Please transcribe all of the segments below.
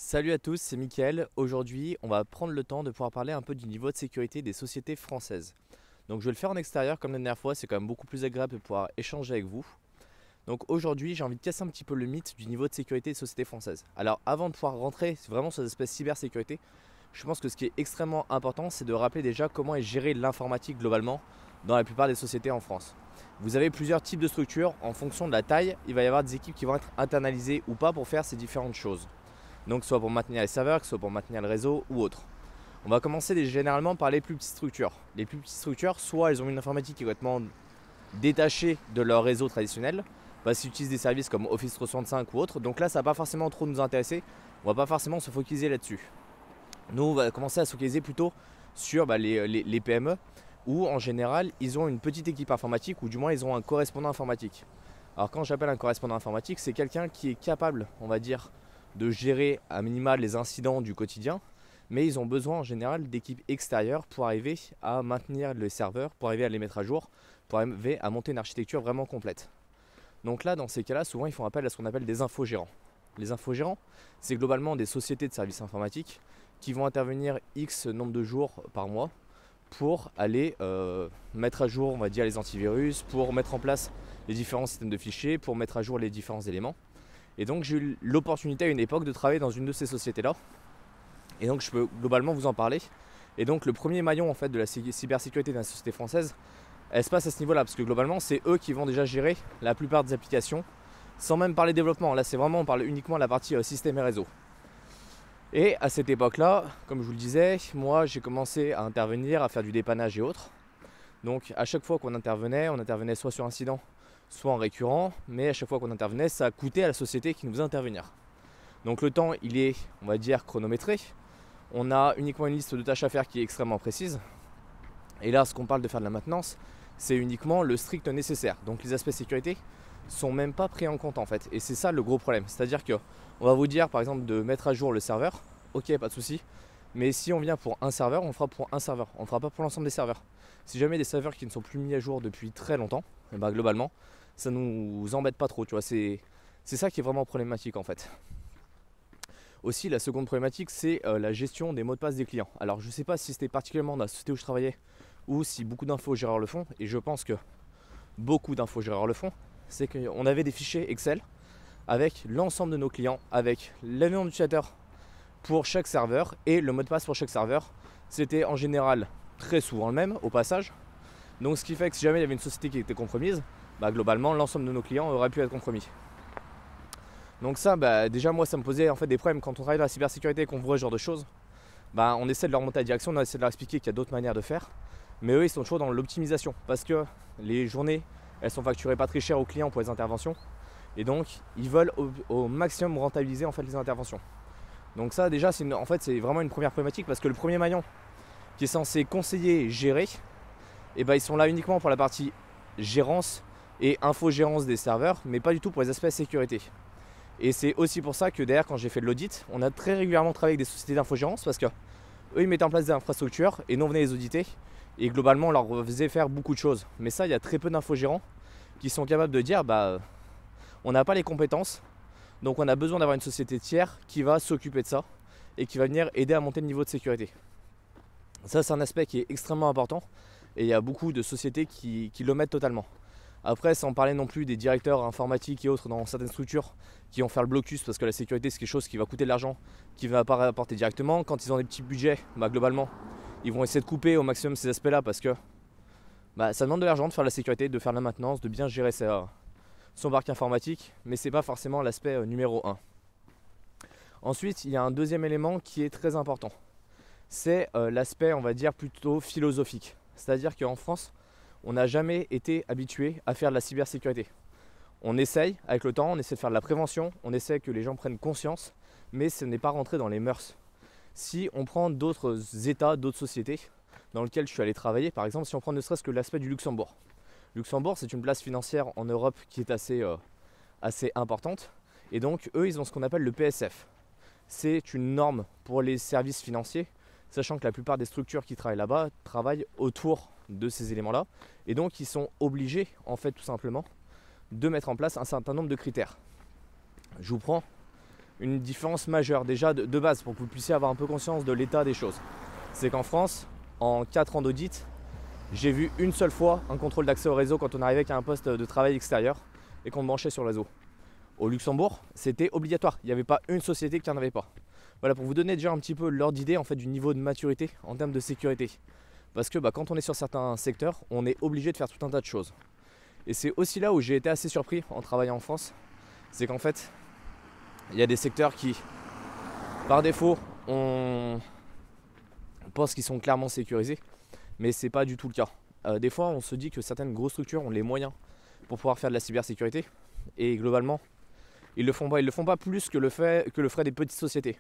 Salut à tous, c'est Mickaël. Aujourd'hui, on va prendre le temps de pouvoir parler un peu du niveau de sécurité des sociétés françaises. Donc je vais le faire en extérieur comme la dernière fois, c'est quand même beaucoup plus agréable de pouvoir échanger avec vous. Donc aujourd'hui, j'ai envie de casser un petit peu le mythe du niveau de sécurité des sociétés françaises. Alors avant de pouvoir rentrer vraiment sur l'aspect cybersécurité, je pense que ce qui est extrêmement important, c'est de rappeler déjà comment est gérée l'informatique globalement dans la plupart des sociétés en France. Vous avez plusieurs types de structures, en fonction de la taille, il va y avoir des équipes qui vont être internalisées ou pas pour faire ces différentes choses. Donc soit pour maintenir les serveurs, soit pour maintenir le réseau ou autre. On va commencer généralement par les plus petites structures. Les plus petites structures, soit elles ont une informatique qui est complètement détachée de leur réseau traditionnel, parce qu'ils utilisent des services comme Office 365 ou autre. Donc là, ça ne va pas forcément trop nous intéresser. On ne va pas forcément se focaliser là-dessus. Nous, on va commencer à se focaliser plutôt sur les PME, où en général, ils ont une petite équipe informatique, ou du moins, ils ont un correspondant informatique. Alors quand j'appelle un correspondant informatique, c'est quelqu'un qui est capable, on va dire, de gérer à minima les incidents du quotidien, mais ils ont besoin en général d'équipes extérieures pour arriver à maintenir les serveurs, pour arriver à les mettre à jour, pour arriver à monter une architecture vraiment complète. Donc là, dans ces cas-là, souvent ils font appel à ce qu'on appelle des infogérants. Les infogérants, c'est globalement des sociétés de services informatiques qui vont intervenir X nombre de jours par mois pour aller mettre à jour, on va dire, les antivirus, pour mettre en place les différents systèmes de fichiers, pour mettre à jour les différents éléments. Et donc j'ai eu l'opportunité à une époque de travailler dans une de ces sociétés-là. Et donc je peux globalement vous en parler. Et donc le premier maillon en fait de la cybersécurité de la société française, elle se passe à ce niveau-là. Parce que globalement c'est eux qui vont déjà gérer la plupart des applications, sans même parler développement. Là c'est vraiment, on parle uniquement de la partie système et réseau. Et à cette époque-là, comme je vous le disais, moi j'ai commencé à intervenir, à faire du dépannage et autres. Donc à chaque fois qu'on on intervenait soit sur incident, soit en récurrent, mais à chaque fois qu'on intervenait, ça coûtait à la société qui nous faisait intervenir. Donc le temps, il est, on va dire, chronométré. On a uniquement une liste de tâches à faire qui est extrêmement précise. Et là, ce qu'on parle de faire de la maintenance, c'est uniquement le strict nécessaire. Donc les aspects sécurité sont même pas pris en compte en fait. Et c'est ça le gros problème. C'est-à-dire que on va vous dire par exemple de mettre à jour le serveur, ok, pas de souci. Mais si on vient pour un serveur, on fera pour un serveur. On ne fera pas pour l'ensemble des serveurs. Si jamais des serveurs qui ne sont plus mis à jour depuis très longtemps, et ben globalement, ça nous embête pas trop, tu vois. C'est ça qui est vraiment problématique en fait. Aussi, la seconde problématique, c'est la gestion des mots de passe des clients. Alors, je ne sais pas si c'était particulièrement dans la société où je travaillais ou si beaucoup d'infogéreurs le font, et je pense que beaucoup d'infogéreurs le font. C'est qu'on avait des fichiers Excel avec l'ensemble de nos clients, avec le nom d'utilisateur pour chaque serveur et le mot de passe pour chaque serveur. C'était en général très souvent le même au passage. Donc ce qui fait que si jamais il y avait une société qui était compromise, bah, globalement l'ensemble de nos clients aurait pu être compromis. Donc ça, bah, déjà moi ça me posait en fait des problèmes quand on travaille dans la cybersécurité et qu'on voit ce genre de choses. Bah, on essaie de leur monter à la direction, on essaie de leur expliquer qu'il y a d'autres manières de faire. Mais eux ils sont toujours dans l'optimisation parce que les journées elles sont facturées pas très cher aux clients pour les interventions. Et donc ils veulent au maximum rentabiliser en fait les interventions. Donc ça déjà en fait c'est vraiment une première problématique parce que le premier maillon qui est censé conseiller et gérer, et bah, ils sont là uniquement pour la partie gérance et infogérance des serveurs, mais pas du tout pour les aspects sécurité. Et c'est aussi pour ça que derrière, quand j'ai fait de l'audit, on a très régulièrement travaillé avec des sociétés d'infogérance parce que eux ils mettaient en place des infrastructures et nous on venait les auditer et globalement on leur faisait faire beaucoup de choses. Mais ça, il y a très peu d'infogérants qui sont capables de dire bah on n'a pas les compétences, donc on a besoin d'avoir une société tiers qui va s'occuper de ça et qui va venir aider à monter le niveau de sécurité. Ça c'est un aspect qui est extrêmement important et il y a beaucoup de sociétés qui l'omettent totalement. Après, sans parler non plus des directeurs informatiques et autres dans certaines structures qui vont faire le blocus parce que la sécurité c'est quelque chose qui va coûter de l'argent, qui ne va pas rapporter directement. Quand ils ont des petits budgets, bah, globalement, ils vont essayer de couper au maximum ces aspects-là parce que bah, ça demande de l'argent de faire la sécurité, de faire la maintenance, de bien gérer son parc informatique, mais c'est pas forcément l'aspect numéro 1. Ensuite, il y a un deuxième élément qui est très important. C'est l'aspect, on va dire, plutôt philosophique. C'est-à-dire qu'en France, on n'a jamais été habitué à faire de la cybersécurité. On essaye avec le temps, on essaie de faire de la prévention, on essaie que les gens prennent conscience, mais ce n'est pas rentré dans les mœurs. Si on prend d'autres États, d'autres sociétés dans lesquelles je suis allé travailler, par exemple, si on prend ne serait-ce que l'aspect du Luxembourg. Luxembourg, c'est une place financière en Europe qui est assez importante. Et donc, eux, ils ont ce qu'on appelle le PSF. C'est une norme pour les services financiers, sachant que la plupart des structures qui travaillent là-bas travaillent autour de ces éléments-là. Et donc, ils sont obligés, en fait, tout simplement, de mettre en place un certain nombre de critères. Je vous prends une différence majeure déjà de base pour que vous puissiez avoir un peu conscience de l'état des choses. C'est qu'en France, en 4 ans d'audit, j'ai vu une seule fois un contrôle d'accès au réseau quand on arrivait à un poste de travail extérieur et qu'on branchait sur le réseau. Au Luxembourg, c'était obligatoire. Il n'y avait pas une société qui n'en avait pas. Voilà, pour vous donner déjà un petit peu l'ordre d'idée en fait, du niveau de maturité en termes de sécurité. Parce que quand on est sur certains secteurs, on est obligé de faire tout un tas de choses. Et c'est aussi là où j'ai été assez surpris en travaillant en France. C'est qu'en fait, il y a des secteurs qui, par défaut, on pense qu'ils sont clairement sécurisés. Mais c'est pas du tout le cas. Des fois, on se dit que certaines grosses structures ont les moyens pour pouvoir faire de la cybersécurité. Et globalement, ils le font pas. Ils le font pas plus que le feraient des petites sociétés.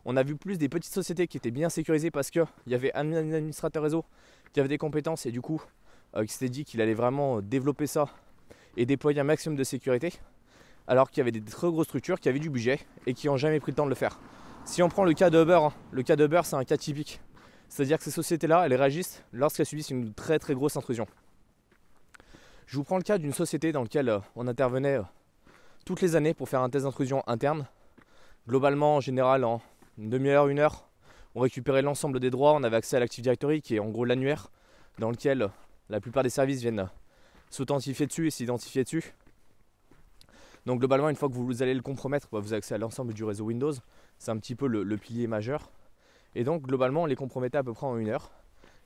On a vu plus des petites sociétés qui étaient bien sécurisées parce qu'il y avait un administrateur réseau qui avait des compétences et du coup qui s'était dit qu'il allait vraiment développer ça et déployer un maximum de sécurité, alors qu'il y avait des très grosses structures qui avaient du budget et qui n'ont jamais pris le temps de le faire. Si on prend le cas de Uber, le cas d'Uber c'est un cas typique. C'est-à-dire que ces sociétés-là, elles réagissent lorsqu'elles subissent une très très grosse intrusion. Je vous prends le cas d'une société dans laquelle on intervenait toutes les années pour faire un test d'intrusion interne. Globalement, en général, en une demi-heure, 1 heure, on récupérait l'ensemble des droits, on avait accès à l'Active Directory qui est en gros l'annuaire dans lequel la plupart des services viennent s'authentifier dessus et s'identifier dessus. Donc globalement, une fois que vous allez le compromettre, vous avez accès à l'ensemble du réseau Windows. C'est un petit peu le pilier majeur. Et donc globalement, on les compromettait à peu près en 1 heure.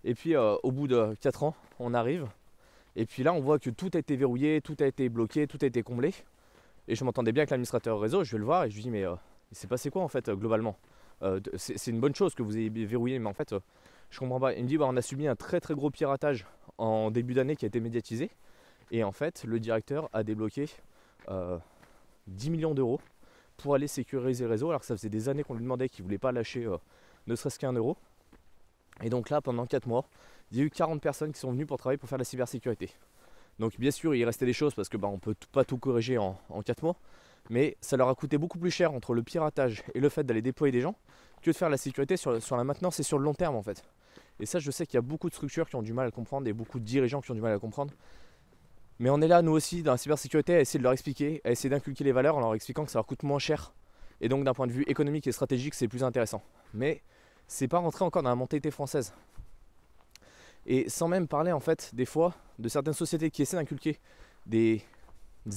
Et puis au bout de 4 ans, on arrive. Et puis là, on voit que tout a été verrouillé, tout a été bloqué, tout a été comblé. Et je m'entendais bien avec l'administrateur réseau, je vais le voir et je lui dis mais il s'est passé quoi en fait globalement c'est une bonne chose que vous ayez verrouillé, mais en fait je comprends pas. Il me dit on a subi un très très gros piratage en début d'année qui a été médiatisé. Et en fait le directeur a débloqué 10 millions d'euros pour aller sécuriser le réseau, alors que ça faisait des années qu'on lui demandait qu'il ne voulait pas lâcher ne serait-ce qu'un euro. Et donc là pendant 4 mois, il y a eu 40 personnes qui sont venues pour travailler pour faire la cybersécurité. Donc bien sûr il restait des choses parce que on peut pas tout corriger en 4 mois. Mais ça leur a coûté beaucoup plus cher entre le piratage et le fait d'aller déployer des gens que de faire la sécurité sur la maintenance et sur le long terme en fait. Et ça je sais qu'il y a beaucoup de structures qui ont du mal à le comprendre et beaucoup de dirigeants qui ont du mal à le comprendre. Mais on est là nous aussi dans la cybersécurité à essayer de leur expliquer, à essayer d'inculquer les valeurs en leur expliquant que ça leur coûte moins cher. Et donc d'un point de vue économique et stratégique c'est plus intéressant. Mais c'est pas rentré encore dans la mentalité française. Et sans même parler en fait des fois de certaines sociétés qui essaient d'inculquer des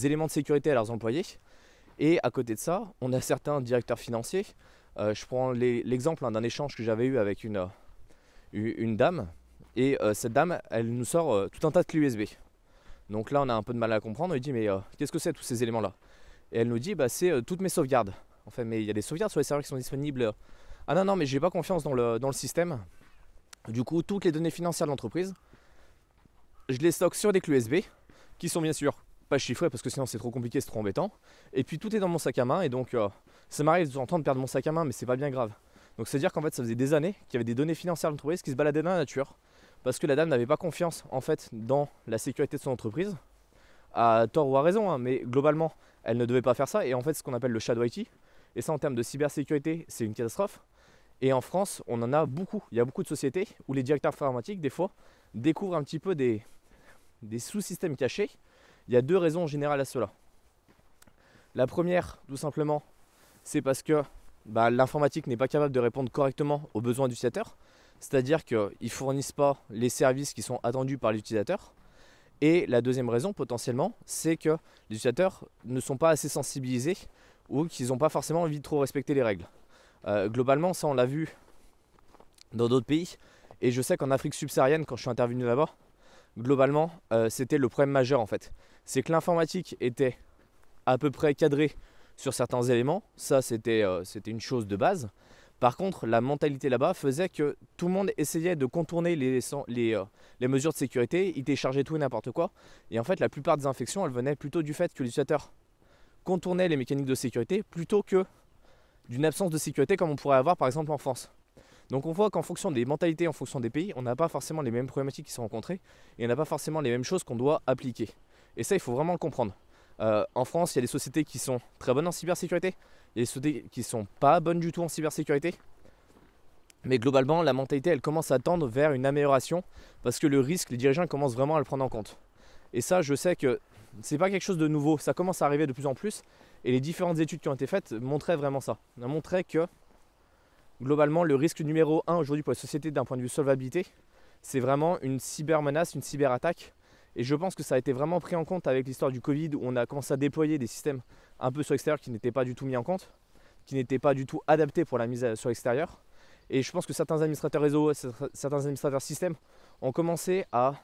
éléments de sécurité à leurs employés. Et à côté de ça, on a certains directeurs financiers. Je prends l'exemple d'un échange que j'avais eu avec une dame. Et cette dame, elle nous sort tout un tas de clés USB. Donc là, on a un peu de mal à comprendre. On lui dit, mais qu'est-ce que c'est tous ces éléments-là? Et elle nous dit, c'est toutes mes sauvegardes. Enfin, mais il y a des sauvegardes sur les serveurs qui sont disponibles. Ah non, mais j'ai pas confiance dans le système. Du coup, toutes les données financières de l'entreprise, je les stocke sur des clés USB qui sont bien sûr pas chiffré parce que sinon c'est trop compliqué, c'est trop embêtant. Et puis tout est dans mon sac à main et donc ça m'arrive de temps en temps de perdre mon sac à main, mais c'est pas bien grave. Donc c'est à dire qu'en fait ça faisait des années qu'il y avait des données financières de l'entreprise qui se baladaient dans la nature parce que la dame n'avait pas confiance en fait dans la sécurité de son entreprise, à tort ou à raison, mais globalement elle ne devait pas faire ça. Et en fait ce qu'on appelle le shadow IT, et ça en termes de cybersécurité c'est une catastrophe. Et en France on en a beaucoup, il y a beaucoup de sociétés où les directeurs informatiques des fois découvrent un petit peu des sous-systèmes cachés. Il y a 2 raisons générales à cela. La première, tout simplement, c'est parce que l'informatique n'est pas capable de répondre correctement aux besoins de l'utilisateur. C'est-à-dire qu'ils ne fournissent pas les services qui sont attendus par l'utilisateur. Et la deuxième raison, potentiellement, c'est que les utilisateurs ne sont pas assez sensibilisés ou qu'ils n'ont pas forcément envie de trop respecter les règles. Globalement, ça on l'a vu dans d'autres pays. Et je sais qu'en Afrique subsaharienne, quand je suis intervenu là-bas, globalement, c'était le problème majeur en fait. C'est que l'informatique était à peu près cadrée sur certains éléments. Ça, c'était une chose de base. Par contre, la mentalité là-bas faisait que tout le monde essayait de contourner les mesures de sécurité. Ils téléchargeaient tout et n'importe quoi. Et en fait, la plupart des infections, elles venaient plutôt du fait que l'utilisateur contournait les mécaniques de sécurité plutôt que d'une absence de sécurité comme on pourrait avoir par exemple en France. Donc on voit qu'en fonction des mentalités, en fonction des pays, on n'a pas forcément les mêmes problématiques qui sont rencontrées et on n'a pas forcément les mêmes choses qu'on doit appliquer. Et ça, il faut vraiment le comprendre. En France, il y a des sociétés qui sont très bonnes en cybersécurité, il y a des sociétés qui ne sont pas bonnes du tout en cybersécurité. Mais globalement, la mentalité, elle commence à tendre vers une amélioration parce que le risque, les dirigeants commencent vraiment à le prendre en compte. Et ça, je sais que c'est pas quelque chose de nouveau, ça commence à arriver de plus en plus. Et les différentes études qui ont été faites montraient vraiment ça. On a montré que globalement, le risque numéro 1 aujourd'hui pour la société d'un point de vue solvabilité, c'est vraiment une cybermenace, une cyberattaque. Et je pense que ça a été vraiment pris en compte avec l'histoire du Covid, où on a commencé à déployer des systèmes un peu sur l'extérieur qui n'étaient pas du tout mis en compte, qui n'étaient pas du tout adaptés pour la mise sur l'extérieur. Et je pense que certains administrateurs réseau, certains administrateurs système ont commencé à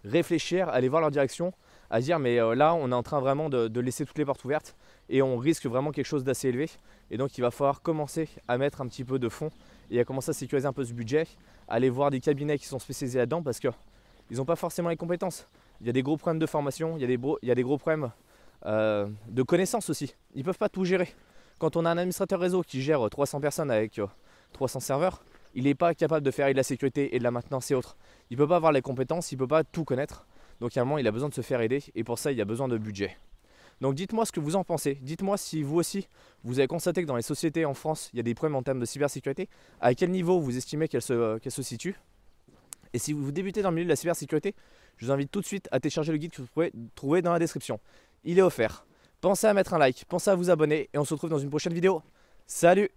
réfléchir, à aller voir leur direction, à dire mais là on est en train vraiment de laisser toutes les portes ouvertes et on risque vraiment quelque chose d'assez élevé. Et donc il va falloir commencer à mettre un petit peu de fonds et à commencer à sécuriser un peu ce budget, aller voir des cabinets qui sont spécialisés là-dedans parce qu'ils n'ont pas forcément les compétences. Il y a des gros problèmes de formation, il y a des gros problèmes de connaissances aussi. Ils ne peuvent pas tout gérer. Quand on a un administrateur réseau qui gère 300 personnes avec 300 serveurs, il n'est pas capable de faire de la sécurité et de la maintenance et autres. Il ne peut pas avoir les compétences, il ne peut pas tout connaître. Donc à un moment, il a besoin de se faire aider et pour ça, il y a besoin de budget. Donc dites-moi ce que vous en pensez. Dites-moi si vous aussi, vous avez constaté que dans les sociétés en France, il y a des problèmes en termes de cybersécurité. À quel niveau vous estimez qu'elle se situe? Et si vous débutez dans le milieu de la cybersécurité, je vous invite tout de suite à télécharger le guide que vous pouvez trouver dans la description. Il est offert. Pensez à mettre un like, pensez à vous abonner et on se retrouve dans une prochaine vidéo. Salut!